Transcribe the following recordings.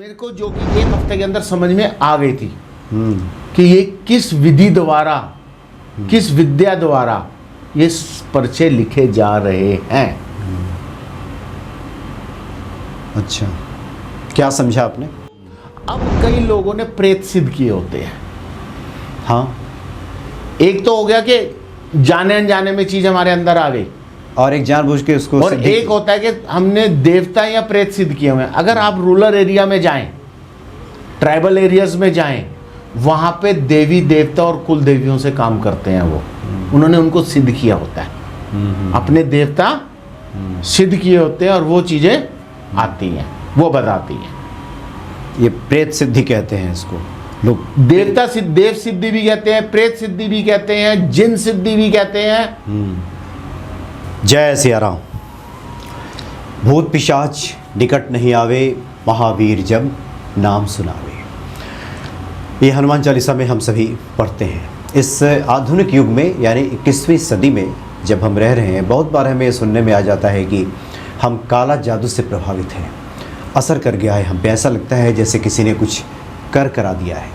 मेरे को जो कि 1 हफ्ते के अंदर समझ में आ गई थी कि ये किस विधि द्वारा, किस विद्या द्वारा ये पर्चे लिखे जा रहे हैं। अच्छा, क्या समझा आपने? अब कई लोगों ने प्रेत सिद्ध किए होते हैं। हाँ, एक तो हो गया कि जाने अनजाने में चीज हमारे अंदर आ गई, और एक जानबूझ के उसको और एक होता है कि हमने देवता या प्रेत सिद्ध किए हुए हैं। अगर आप रूरल एरिया में जाएं, ट्राइबल एरियाज में जाएं, वहां पे देवी देवता और कुल देवियों से काम करते हैं वो, उन्होंने उनको सिद्ध किया होता है, अपने देवता सिद्ध किए होते हैं और वो चीजें आती हैं, वो बताती हैं। ये प्रेत सिद्धि कहते हैं इसको लोग। देवता सिद्ध, देव सिद्धि भी कहते हैं, प्रेत सिद्धि भी कहते हैं, जिन सिद्धि भी कहते हैं। जय सिया राम। भूत पिशाच निकट नहीं आवे, महावीर जब नाम सुनावे। ये हनुमान चालीसा में हम सभी पढ़ते हैं। इस आधुनिक युग में यानी 21वीं सदी में जब हम रह रहे हैं, बहुत बार हमें सुनने में आ जाता है कि हम काला जादू से प्रभावित हैं, असर कर गया है हम पे, ऐसा लगता है जैसे किसी ने कुछ करा दिया है।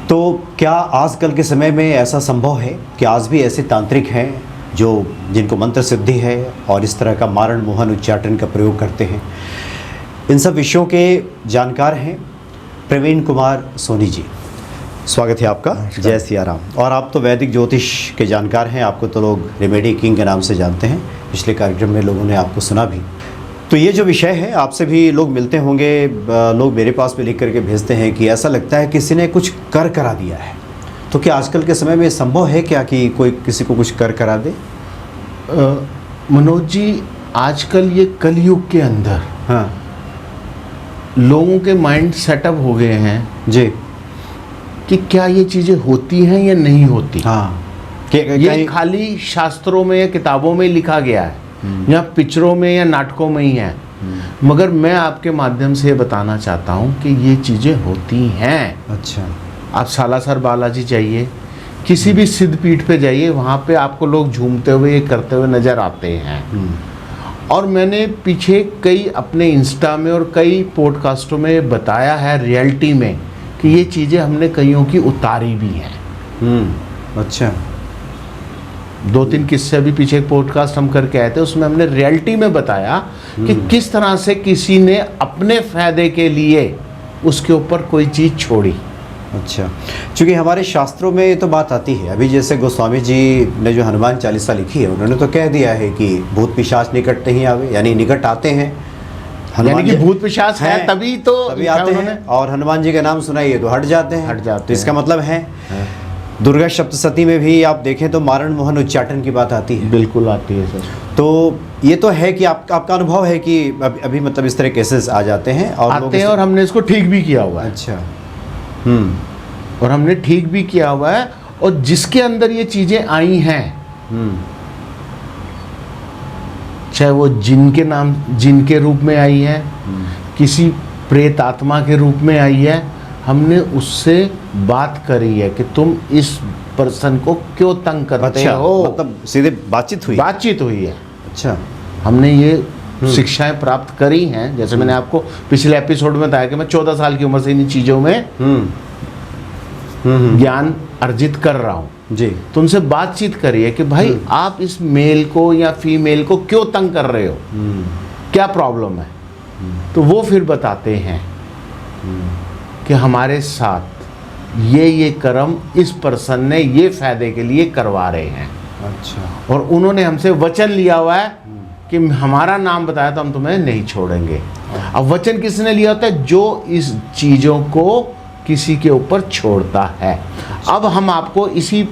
तो क्या आजकल के समय में ऐसा संभव है कि आज भी ऐसे तांत्रिक हैं जो जिनको मंत्र सिद्धि है और इस तरह का मारण मोहन उच्चाटन का प्रयोग करते हैं? इन सब विषयों के जानकार हैं प्रवीण कुमार सोनी जी। स्वागत है आपका। जय सिया राम। और आप तो वैदिक ज्योतिष के जानकार हैं, आपको तो लोग रेमेडी किंग के नाम से जानते हैं, पिछले कार्यक्रम में लोगों ने आपको सुना भी। तो ये जो विषय है, आपसे भी लोग मिलते होंगे, लोग मेरे पास भी लिख करके भेजते हैं कि ऐसा लगता है किसी ने कुछ करा दिया है। तो क्या आजकल के समय में संभव है क्या कि कोई किसी को कुछ करा दे? मनोज जी, आजकल ये कलयुग के अंदर हाँ लोगों के माइंड सेटअप हो गए हैं जी कि क्या ये चीज़ें होती हैं या नहीं होती। हाँ, ये खाली शास्त्रों में या किताबों में लिखा गया है या पिक्चरों में या नाटकों में ही है, मगर मैं आपके माध्यम से बताना चाहता हूँ कि ये चीज़ें होती हैं। अच्छा, आप सालासर बालाजी जाइए, किसी भी सिद्ध पीठ पे जाइए, वहाँ पे आपको लोग झूमते हुए ये करते हुए नज़र आते हैं। और मैंने पीछे कई अपने इंस्टा में और कई पॉडकास्टों में बताया है रियलिटी में कि ये चीज़ें हमने कईयों की उतारी भी हैं। अच्छा, 2-3 किस्से भी पीछे पॉडकास्ट हम करके आए थे, उसमें हमने रियलिटी में बताया कि किस तरह से किसी ने अपने फायदे के लिए उसके ऊपर कोई चीज़ छोड़ी। अच्छा, क्योंकि हमारे शास्त्रों में ये तो बात आती है। अभी जैसे गोस्वामी जी ने जो हनुमान चालीसा लिखी है, उन्होंने तो कह दिया है कि भूत पिशाच निकट नहीं आवे, यानी निकट आते हैं, यानी कि भूत पिशाच है तभी आते हैं, और हनुमान जी का नाम सुनाइए तो हट जाते हैं। तो इसका मतलब है दुर्गा सप्तशती में भी आप देखें तो मारण मोहन उच्चाटन की बात आती है। बिल्कुल आती है सर। तो ये तो है कि आपका अनुभव है कि अभी मतलब इस तरह केसेस आ जाते हैं और हमने इसको ठीक भी किया हुआ है। अच्छा, और हमने ठीक भी किया हुआ है, और जिसके अंदर ये चीजें आई हैं, चाहे वो जिन के रूप में आई है, किसी प्रेत आत्मा के रूप में आई है, हमने उससे बात करी है कि तुम इस पर्सन को क्यों तंग करते हो। मतलब सीधे बातचीत हुई है। अच्छा, हमने ये शिक्षाएं प्राप्त करी हैं। जैसे मैंने आपको पिछले एपिसोड में बताया कि मैं 14 साल की उम्र से इन चीज़ों में ज्ञान अर्जित कर रहा हूँ जी। तो उनसे बातचीत करिए कि भाई आप इस मेल को या फीमेल को क्यों तंग कर रहे हो, क्या प्रॉब्लम है। तो वो फिर बताते हैं कि हमारे साथ ये कर्म इस पर्सन ने ये फायदे के लिए करवा रहे हैं। अच्छा, और उन्होंने हमसे वचन लिया हुआ है कि हमारा नाम बताया तो हम तुम्हें नहीं छोड़ेंगे। अब वचन किसने लिया होता है? जो इस चीज़ों को किसी के ऊपर छोड़ता है। अब हम आपको इसी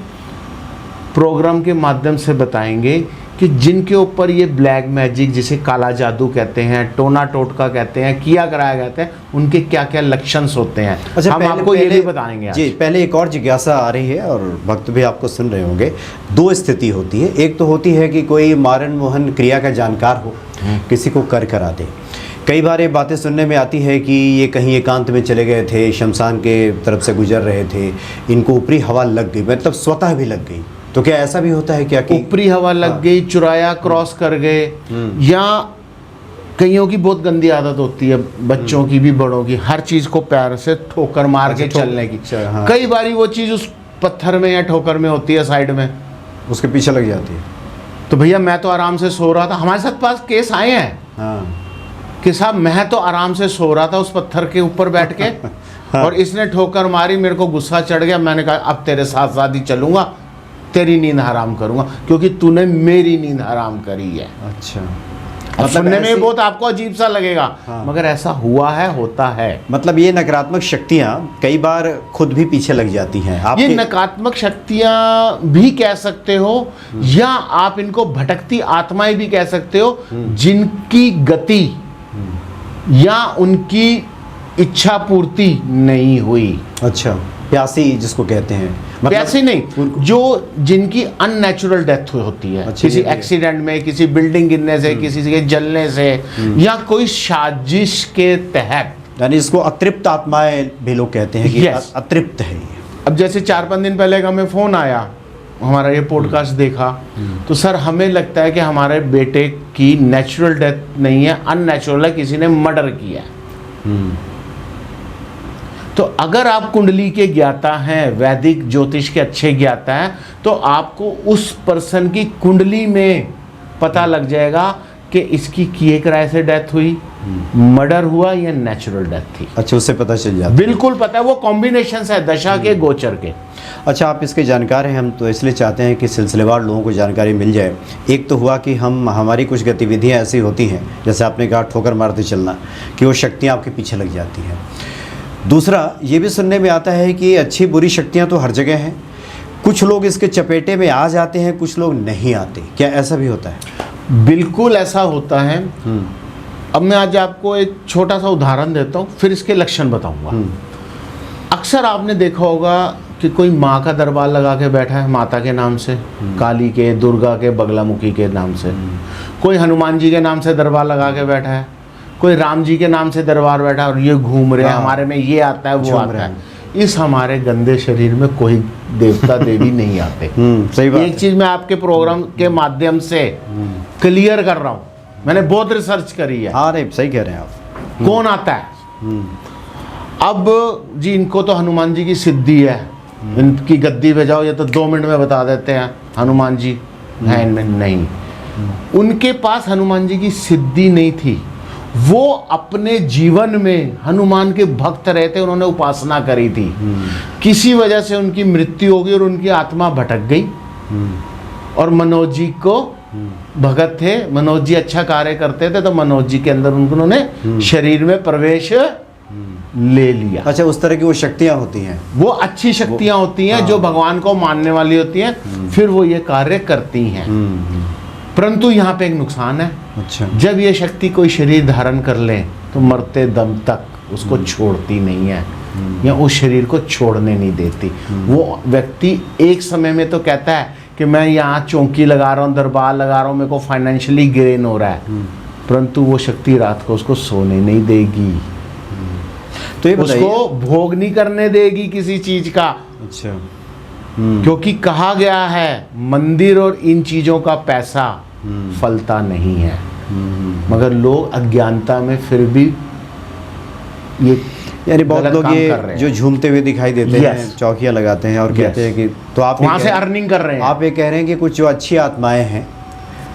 प्रोग्राम के माध्यम से बताएंगे कि जिनके ऊपर ये ब्लैक मैजिक, जिसे काला जादू कहते हैं, टोना टोटका कहते हैं, किया कराया कहते हैं, उनके क्या क्या लक्षण होते हैं। अच्छा, हम आपको ये भी बताएंगे जी। पहले एक और जिज्ञासा आ रही है और भक्त भी आपको सुन रहे होंगे। 2 स्थिति होती है। एक तो होती है कि कोई मारण मोहन क्रिया का जानकार हो, किसी को करा दे। कई बार ये बातें सुनने में आती है कि ये कहीं एकांत में चले गए थे, शमशान के तरफ से गुजर रहे थे, इनको ऊपरी हवा लग गई, मतलब स्वतः भी लग गई। तो क्या ऐसा भी होता है क्या कि ऊपरी हवा लग गई, चुराया, क्रॉस कर गए, या कईयों की बहुत गंदी आदत होती है, बच्चों की भी बड़ों की, हर चीज़ को पैर से ठोकर मार के चलने की। हाँ। कई बारी वो चीज़ उस पत्थर में या ठोकर में होती है साइड में, उसके पीछे लग जाती है। तो भैया मैं तो आराम से सो रहा था, हमारे साथ पास केस आए हैं हाँ कि साहब मैं तो आराम से सो रहा था उस पत्थर के ऊपर बैठ के और इसने ठोकर मारी, मेरे को गुस्सा चढ़ गया, मैंने कहा अब तेरे साथ साथ ही चलूंगा, तेरी नींद हराम करूंगा क्योंकि तूने मेरी नींद हराम करी है। अच्छा, अब सुनने में ऐसी- बहुत आपको अजीब सा लगेगा, हाँ। मगर ऐसा हुआ है, होता है। मतलब ये नकारात्मक शक्तियाँ कई बार खुद भी पीछे लग जाती हैं ये आपके। नकारात्मक शक्तियां भी कह सकते हो या आप इनको भटकती आत्माएं भी कह सकते हो, जिनकी गति या उनकी इच्छा पूर्ति नहीं हुई। अच्छा, प्यासी जिसको कहते हैं, प्यासी नहीं, जो जिनकी अननेचुरल डेथ होती है, अच्छा, किसी ये भी है। एक्सीडेंट में, किसी बिल्डिंग गिरने से, किसी के जलने से या कोई साजिश के तहत। यानी इसको अतृप्त आत्माएं भी लोग कहते हैं कि Yes. अतृप्त है ये। अब जैसे 4-5 दिन पहले का हमें फ़ोन आया, हमारा ये पॉडकास्ट देखा, तो सर हमें लगता है कि हमारे बेटे की नेचुरल डेथ नहीं है, अननेचुरल है, किसी ने मर्डर किया है। तो अगर आप कुंडली के ज्ञाता हैं, वैदिक ज्योतिष के अच्छे ज्ञाता हैं, तो आपको उस पर्सन की कुंडली में पता लग जाएगा कि इसकी किए कराए से डेथ हुई, मर्डर हुआ या नेचुरल डेथ थी। अच्छा, उससे पता चल जाता है। बिल्कुल पता है, वो कॉम्बिनेशन है दशा के, गोचर के। अच्छा, आप इसके जानकार हैं, हम तो इसलिए चाहते हैं कि सिलसिलेवार लोगों को जानकारी मिल जाए। एक तो हुआ कि हमारी कुछ गतिविधियां ऐसी होती हैं, जैसे आपने कहा ठोकर मारते चलना, कि वो शक्तियां आपके पीछे लग जाती हैं। दूसरा ये भी सुनने में आता है कि अच्छी बुरी शक्तियां तो हर जगह हैं, कुछ लोग इसके चपेटे में आ जाते हैं, कुछ लोग नहीं आते। क्या ऐसा भी होता है? बिल्कुल ऐसा होता है। अब मैं आज आपको एक छोटा सा उदाहरण देता हूँ, फिर इसके लक्षण बताऊंगा। अक्सर आपने देखा होगा कि कोई माँ का दरबार लगा के बैठा है, माता के नाम से, काली के, दुर्गा के, बगलामुखी के नाम से। कोई हनुमान जी के नाम से दरबार लगा के बैठा है, कोई राम जी के नाम से दरबार बैठा है और ये घूम रहे हैं, हाँ। हमारे में ये आता है, वो झूम आता रहे है। इस हमारे गंदे शरीर में कोई देवता देवी नहीं आते। सही बात एक है। चीज मैं आपके प्रोग्राम के माध्यम से क्लियर कर रहा हूँ, मैंने बहुत रिसर्च करी है। हाँ, नहीं सही कह रहे हैं आप। कौन आता है? अब जी इनको तो हनुमान जी की सिद्धि है, इनकी गद्दी पे जाओ, ये तो 2 मिनट में बता देते हैं हनुमान जी हैं इनमें। नहीं, उनके पास हनुमान जी की सिद्धि नहीं थी, वो अपने जीवन में हनुमान के भक्त रहे थे, उन्होंने उपासना करी थी। किसी वजह से उनकी मृत्यु हो गई और उनकी आत्मा भटक गई और मनोज जी को भगत थे, मनोज जी अच्छा कार्य करते थे, तो मनोज जी के अंदर उन्होंने शरीर में प्रवेश ले लिया। अच्छा, उस तरह की वो शक्तियाँ होती हैं। वो अच्छी शक्तियां होती हैं, जो भगवान को मानने वाली होती हैं, फिर वो ये कार्य करती हैं। परंतु यहाँ पे एक नुकसान है। अच्छा, जब ये शक्ति कोई शरीर धारण कर ले तो मरते दम तक उसको छोड़ती नहीं है या उस शरीर को छोड़ने नहीं देती। वो व्यक्ति एक समय में तो कहता है कि मैं यहाँ चौकी लगा रहा हूँ, दरबार लगा रहा हूँ, मेरे को फाइनेंशियली गेन हो रहा है, परंतु वो शक्ति रात को उसको सोने नहीं देगी, तो ये बताइए। उसको भोग नहीं करने देगी किसी चीज का। अच्छा, क्योंकि कहा गया है मंदिर और इन चीजों का पैसा फलता नहीं है, मगर लोग अज्ञानता में फिर भी ये यानी बहुत गलत लोग काम ये कर रहे हैं। जो झूमते हुए दिखाई देते Yes. हैं, चौकियाँ लगाते हैं और Yes. कहते हैं कि, तो आप ये वहां से कह- अर्निंग कर रहे हैं। आप ये कह रहे हैं कि कुछ जो अच्छी आत्माएं हैं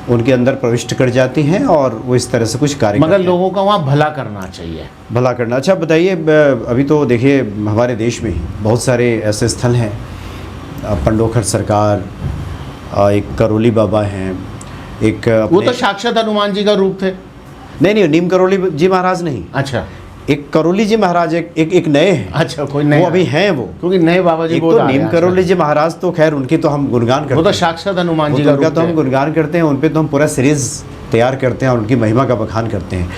उनके अंदर प्रविष्ट कर जाती हैं और वो इस तरह से कुछ कार्य मगर करते हैं। लोगों का वहाँ भला करना चाहिए। भला करना। अच्छा बताइए, अभी तो देखिए हमारे देश में ही बहुत सारे ऐसे स्थल हैं, पंडोखर सरकार, एक करौली बाबा हैं, एक वो तो साक्षात हनुमान जी का रूप थे। नहीं, नीम करौली जी महाराज नहीं, अच्छा एक करौली जी महाराज, एक नए हैं। अच्छा, कोई नहीं वो अभी हैं वो, क्योंकि नए बाबा जी एक बहुत तो आ रहे नीम हैं करौली आजकल। जी महाराज तो खैर उनकी तो हम गुणगान करते वो तो हैं, साक्षात हनुमान वो जी तो का उनका रूप तो हम थे। गुणगान करते हैं, उन पे तो हम पूरा सीरीज तैयार करते हैं और उनकी महिमा का बखान करते हैं।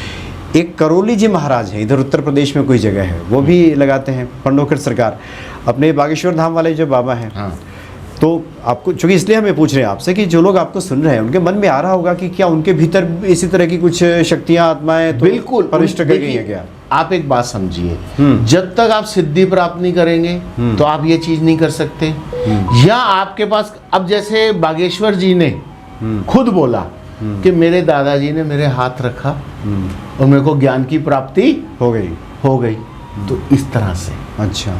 एक करौली जी महाराज हैं, इधर उत्तर प्रदेश में कोई जगह है, वो भी लगाते हैं। पंडोखर सरकार, अपने बागेश्वर धाम वाले जो बाबा हैं, हाँ। तो आपको, चूंकि इसलिए हमें पूछ रहे हैं आपसे कि जो लोग आपको सुन रहे हैं उनके मन में आ रहा होगा कि क्या उनके भीतर इसी तरह की कुछ शक्तियां, आत्माएं तो बिल्कुल प्रविष्ट कर गई हैं देखिए, क्या? आप एक बात समझिए, जब तक आप सिद्धि प्राप्त नहीं करेंगे तो आप ये चीज नहीं कर सकते। या आपके पास, अब जैसे बागेश्वर जी ने खुद बोला कि मेरे दादाजी ने मेरे हाथ रखा और मेरे को ज्ञान की प्राप्ति हो गई। तो इस तरह से। अच्छा।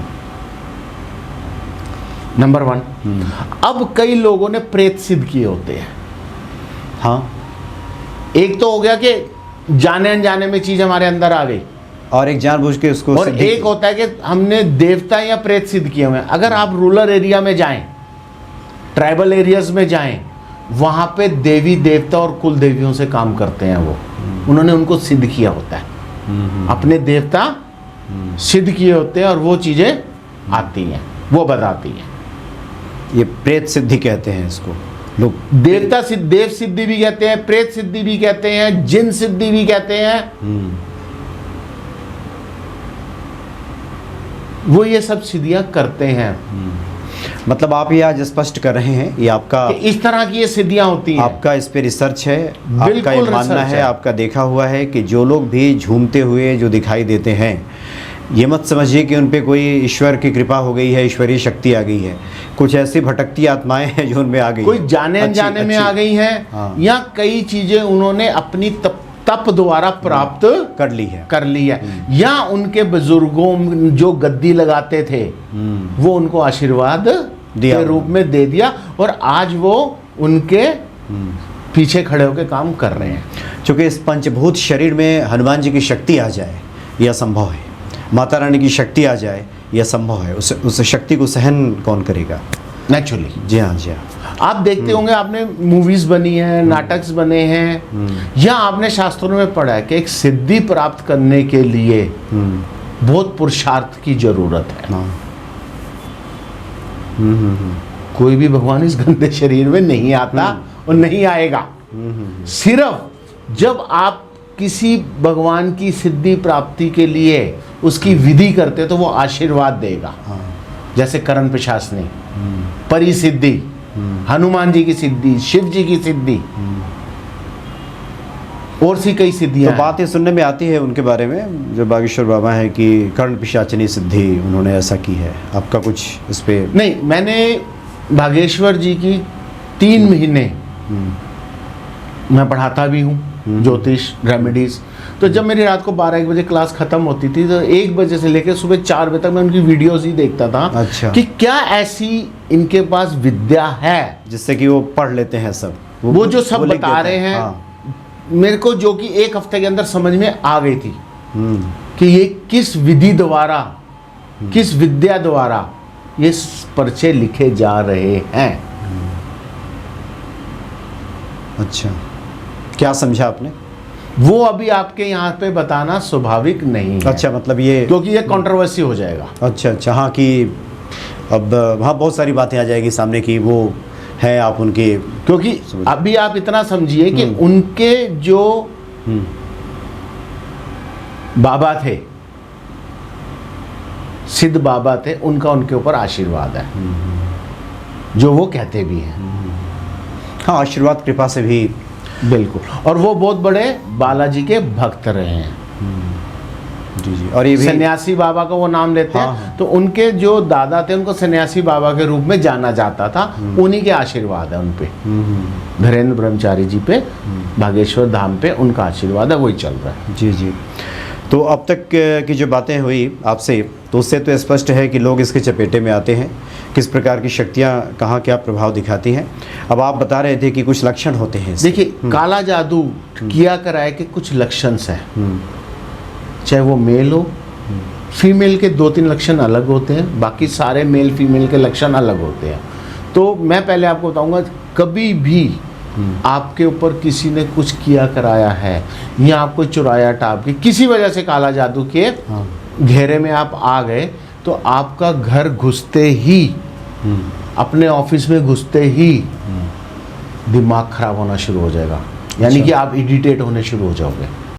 नंबर 1। अब कई लोगों ने प्रेत सिद्ध किए होते हैं। हाँ। एक तो हो गया कि जाने अनजाने में चीज हमारे अंदर आ गई, और एक जानबूझ के उसको और एक होता है कि हमने देवता या प्रेत सिद्ध किए हुए हैं। अगर आप रूरल एरिया में जाएं, ट्राइबल एरियाज में जाएं, वहां पे देवी देवता और कुल देवियों से काम करते हैं वो। उन्होंने उनको सिद्ध किया होता है, अपने देवता सिद्ध किए होते हैं और वो चीजें आती हैं, वो बताती हैं। ये प्रेत सिद्धि कहते हैं इसको लोग। देवता सिद्ध, देव सिद्धि भी कहते हैं, प्रेत सिद्धि भी कहते हैं, जिन सिद्धि भी कहते हैं। वो ये सब सिद्धियां करते हैं। मतलब आप ये आज स्पष्ट कर रहे हैं, ये आपका कि इस तरह की ये सिद्धियां होती हैं। आपका इस पे रिसर्च है, आपका बिल्कुल ये मानना रिसर्च है, है। आपका देखा हुआ है कि जो लोग भी झूमते हुए जो दिखाई देते हैं, ये मत समझिए कि उन पे कोई ईश्वर की कृपा हो गई है, ईश्वरीय शक्ति आ गई है। कुछ ऐसी भटकती आत्माएं हैं जो उनमें आ गई कोई हैं। जाने अनजाने में आ गई हैं, हाँ। या कई चीजें उन्होंने अपनी तप द्वारा प्राप्त कर ली है, या उनके बुजुर्गों जो गद्दी लगाते थे वो उनको आशीर्वाद दिया के रूप में दे दिया, और आज वो उनके पीछे खड़े होकर काम कर रहे हैं। चूँकि इस पंचभूत शरीर में हनुमान जी की शक्ति आ जाए यह संभव है, माता रानी की शक्ति आ जाए यह संभव है। उस शक्ति को सहन कौन करेगा? नेचुरली। जी हाँ, जी हाँ। आप देखते होंगे, आपने मूवीज बनी है, नाटक बने हैं, या आपने शास्त्रों में पढ़ा है कि एक सिद्धि प्राप्त करने के लिए बहुत पुरुषार्थ की जरूरत है। हाँ। कोई भी भगवान इस गंदे शरीर में नहीं आता और नहीं आएगा। सिर्फ जब आप किसी भगवान की सिद्धि प्राप्ति के लिए उसकी विधि करते तो वो आशीर्वाद देगा। जैसे करण पिशाच ने परी सिद्धि, हनुमान जी की सिद्धि, शिव जी की सिद्धि, और सी कई सिद्धियां। तो बात ये सुनने में आती है उनके बारे में, जो बागेश्वर बाबा हैं, कि कर्ण पिशाचनी सिद्धि उन्होंने ऐसा की है। आपका कुछ इस पे? नहीं, मैंने बागेश्वर जी की 3 महीने मैं पढ़ाता भी हूँ ज्योतिष रेमेडीज। तो जब मेरी रात को 12-1 बजे क्लास खत्म होती थी तो 1 बजे से लेकर सुबह 4 बजे तक मैं उनकी वीडियोस ही देखता था। अच्छा। कि क्या ऐसी इनके पास विद्या है जिससे कि वो पढ़ लेते हैं सब, वो जो सब लिख बता देते रहे हैं। हाँ। मेरे को जो कि 1 हफ्ते के अंदर समझ में आ गई थी कि ये किस विधि द्वारा, किस विद्या द्वारा ये पर्चे लिखे जा रहे हैं। अच्छा, क्या समझा आपने? वो अभी आपके यहाँ पे बताना स्वाभाविक नहीं है। अच्छा, मतलब ये क्योंकि ये कंट्रोवर्सी हो जाएगा। अच्छा, हाँ, कि अब वहाँ बहुत सारी बातें आ जाएगी सामने की वो है, आप उनके, क्योंकि अभी आप इतना समझिए कि उनके जो बाबा थे, सिद्ध बाबा थे, उनका उनके ऊपर आशीर्वाद है, जो वो कहते भी हैं। हाँ, आशीर्वाद कृपा से भी। बिल्कुल। और वो बहुत बड़े बालाजी के भक्त रहे हैं। जी जी। और ये भी सन्यासी बाबा का वो नाम लेते हैं। हाँ। तो उनके जो दादा थे उनको सन्यासी बाबा के रूप में जाना जाता था। उन्हीं के आशीर्वाद है उन पे, धीरेन्द्र ब्रह्मचारी जी पे, बागेश्वर धाम पे उनका आशीर्वाद है, वही चल रहा है। जी जी। तो अब तक की जो बातें हुई आपसे, तो उससे तो स्पष्ट है कि लोग इसके चपेटे में आते हैं, किस प्रकार की शक्तियाँ कहाँ क्या प्रभाव दिखाती हैं। अब आप बता रहे थे कि कुछ लक्षण होते हैं इसके। देखिए, काला जादू किया कराए के कुछ लक्षण हैं, चाहे वो मेल हो, फीमेल के 2-3 लक्षण अलग होते हैं, बाकी सारे मेल फीमेल के लक्षण अलग होते हैं। तो मैं पहले आपको बताऊंगा, कभी भी आपके ऊपर किसी ने कुछ किया कराया है या आपको चुराया टाप के किसी वजह से काला जादू के घेरे में आप आ गए, तो आपका घर घुसते ही, अपने ऑफिस में घुसते ही दिमाग खराब होना शुरू हो जाएगा। यानी कि आप इरिटेट होने शुरू हो जाओगे।